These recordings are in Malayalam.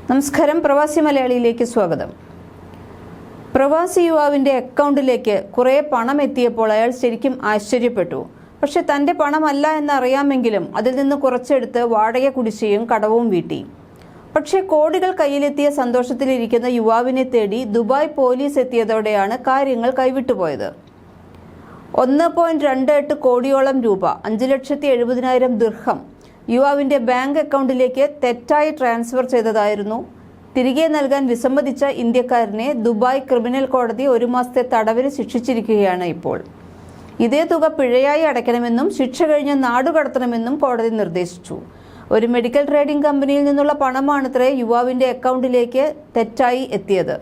നമസ്കാരം, പ്രവാസി മലയാളിയിലേക്ക് സ്വാഗതം. പ്രവാസി യുവാവിൻ്റെ അക്കൗണ്ടിലേക്ക് കുറേ പണം എത്തിയപ്പോൾ അയാൾ ശരിക്കും ആശ്ചര്യപ്പെട്ടു. പക്ഷെ തൻ്റെ പണമല്ല എന്നറിയാമെങ്കിലും അതിൽ നിന്ന് കുറച്ചെടുത്ത് വാടക കുടിശ്ശികയും കടവും വീട്ടി. പക്ഷേ കോടികൾ കയ്യിലെത്തിയ സന്തോഷത്തിലിരിക്കുന്ന യുവാവിനെ തേടി ദുബായ് പോലീസ് എത്തിയതോടെയാണ് കാര്യങ്ങൾ കൈവിട്ടുപോയത്. 1.28 കോടിയോളം രൂപ, 5,70,000 ദിർഹം യുവാവിൻ്റെ ബാങ്ക് അക്കൗണ്ടിലേക്ക് തെറ്റായി ട്രാൻസ്ഫർ ചെയ്തതായിരുന്നു. തിരികെ നൽകാൻ വിസമ്മതിച്ച ഇന്ത്യക്കാരനെ ദുബായ് ക്രിമിനൽ കോടതി 1 മാസത്തെ തടവിന് ശിക്ഷിച്ചിരിക്കുകയാണ് ഇപ്പോൾ. ഇതേ തുക പിഴയായി അടയ്ക്കണമെന്നും ശിക്ഷ കഴിഞ്ഞ് നാടുകടത്തണമെന്നും കോടതി നിർദ്ദേശിച്ചു. ഒരു മെഡിക്കൽ ട്രേഡിംഗ് കമ്പനിയിൽ നിന്നുള്ള പണമാണത്രേ യുവാവിൻ്റെ അക്കൗണ്ടിലേക്ക് തെറ്റായി എത്തിയത്.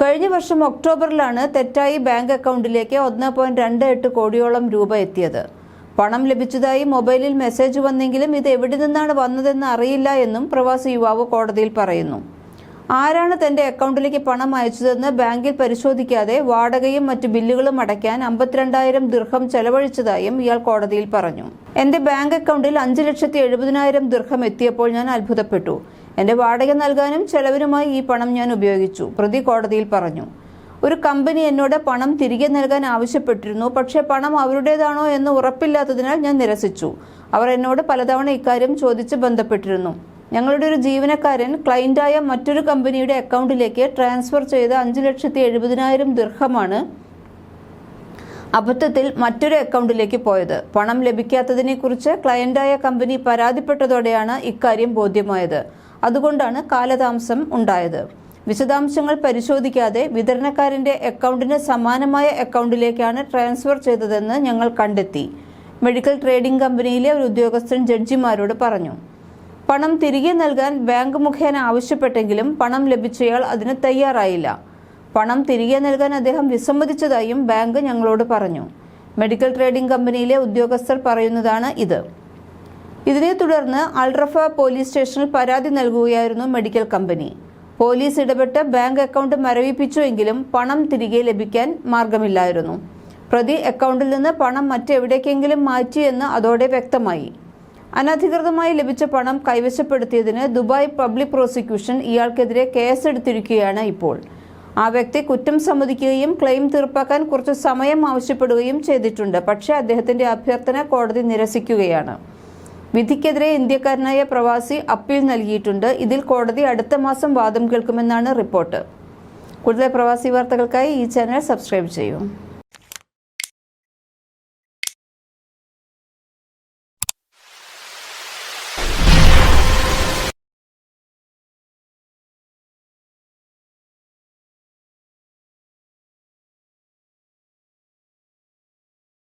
കഴിഞ്ഞ വർഷം ഒക്ടോബറിലാണ് തെറ്റായി ബാങ്ക് അക്കൗണ്ടിലേക്ക് 1.28 കോടിയോളം രൂപ എത്തിയത്. പണം ലഭിച്ചതായി മൊബൈലിൽ മെസ്സേജ് വന്നെങ്കിലും ഇത് എവിടെ നിന്നാണ് വന്നതെന്ന് അറിയില്ല എന്നും പ്രവാസി യുവാവ് കോടതിയിൽ പറയുന്നു. ആരാണ് തന്റെ അക്കൗണ്ടിലേക്ക് പണം അയച്ചതെന്ന് ബാങ്കിൽ പരിശോധിക്കാതെ വാടകയും മറ്റു ബില്ലുകളും അടയ്ക്കാൻ 52,000 ദിർഹം ചെലവഴിച്ചതായും ഇയാൾ കോടതിയിൽ പറഞ്ഞു. എന്റെ ബാങ്ക് അക്കൗണ്ടിൽ 5,70,000 ദിർഹം എത്തിയപ്പോൾ ഞാൻ അത്ഭുതപ്പെട്ടു. എന്റെ വാടക നൽകാനും ചെലവിനുമായി ഈ പണം ഞാൻ ഉപയോഗിച്ചു, പ്രതി കോടതിയിൽ പറഞ്ഞു. ഒരു കമ്പനി എന്നോട് പണം തിരികെ നൽകാൻ ആവശ്യപ്പെട്ടിരുന്നു. പക്ഷേ പണം അവരുടേതാണോ എന്ന് ഉറപ്പില്ലാത്തതിനാൽ ഞാൻ നിരസിച്ചു. അവർ എന്നോട് പലതവണ ഇക്കാര്യം ചോദിച്ച് ബന്ധപ്പെട്ടിരുന്നു. ഞങ്ങളുടെ ഒരു ജീവനക്കാരൻ ക്ലയന്റായ മറ്റൊരു കമ്പനിയുടെ അക്കൗണ്ടിലേക്ക് ട്രാൻസ്ഫർ ചെയ്ത 5,70,000 ദിർഹമാണ് അബദ്ധത്തിൽ മറ്റൊരു അക്കൗണ്ടിലേക്ക് പോയത്. പണം ലഭിക്കാത്തതിനെക്കുറിച്ച് ക്ലയന്റായ കമ്പനി പരാതിപ്പെട്ടതോടെയാണ് ഇക്കാര്യം ബോധ്യമായത്. അതുകൊണ്ടാണ് കാലതാമസം ഉണ്ടായത്. വിശദാംശങ്ങൾ പരിശോധിക്കാതെ വിതരണക്കാരന്റെ അക്കൗണ്ടിന് സമാനമായ അക്കൗണ്ടിലേക്കാണ് ട്രാൻസ്ഫർ ചെയ്തതെന്ന് ഞങ്ങൾ കണ്ടെത്തി, മെഡിക്കൽ ട്രേഡിംഗ് കമ്പനിയിലെ ഒരു ഉദ്യോഗസ്ഥൻ ജഡ്ജിമാരോട് പറഞ്ഞു. പണം തിരികെ നൽകാൻ ബാങ്ക് മുഖേന ആവശ്യപ്പെട്ടെങ്കിലും പണം ലഭിച്ചയാൾ അതിന് തയ്യാറായില്ല. പണം തിരികെ നൽകാൻ അദ്ദേഹം വിസമ്മതിച്ചതായും ബാങ്ക് ഞങ്ങളോട് പറഞ്ഞു. മെഡിക്കൽ ട്രേഡിംഗ് കമ്പനിയിലെ ഉദ്യോഗസ്ഥർ പറയുന്നതാണ് ഇത്. ഇതിനെ തുടർന്ന് അൽറഫ പോലീസ് സ്റ്റേഷനിൽ പരാതി നൽകുകയായിരുന്നു മെഡിക്കൽ കമ്പനി. പോലീസ് ഇടപെട്ട് ബാങ്ക് അക്കൗണ്ട് മരവിപ്പിച്ചുവെങ്കിലും പണം തിരികെ ലഭിക്കാൻ മാർഗമില്ലായിരുന്നു. പ്രതി അക്കൗണ്ടിൽ നിന്ന് പണം മറ്റെവിടേക്കെങ്കിലും മാറ്റിയെന്ന് അതോടെ വ്യക്തമായി. അനധികൃതമായി ലഭിച്ച പണം കൈവശപ്പെടുത്തിയതിന് ദുബായ് പബ്ലിക് പ്രോസിക്യൂഷൻ ഇയാൾക്കെതിരെ കേസെടുത്തിരിക്കുകയാണ് ഇപ്പോൾ. ആ വ്യക്തി കുറ്റം സമ്മതിക്കുകയും ക്ലെയിം തീർപ്പാക്കാൻ കുറച്ച് സമയം ആവശ്യപ്പെടുകയും ചെയ്തിട്ടുണ്ട്. പക്ഷേ അദ്ദേഹത്തിന്റെ അഭ്യർത്ഥന കോടതി നിരസിക്കുകയാണ്. വിധിക്കെതിരെ ഇന്ത്യക്കാരനായ പ്രവാസി അപ്പീൽ നൽകിയിട്ടുണ്ട്. ഇതിൽ കോടതി അടുത്ത മാസം വാദം കേൾക്കുമെന്നാണ് റിപ്പോർട്ട്. കൂടുതൽ പ്രവാസി വാർത്തകൾക്കായി ഈ ചാനൽ സബ്സ്ക്രൈബ് ചെയ്യൂ.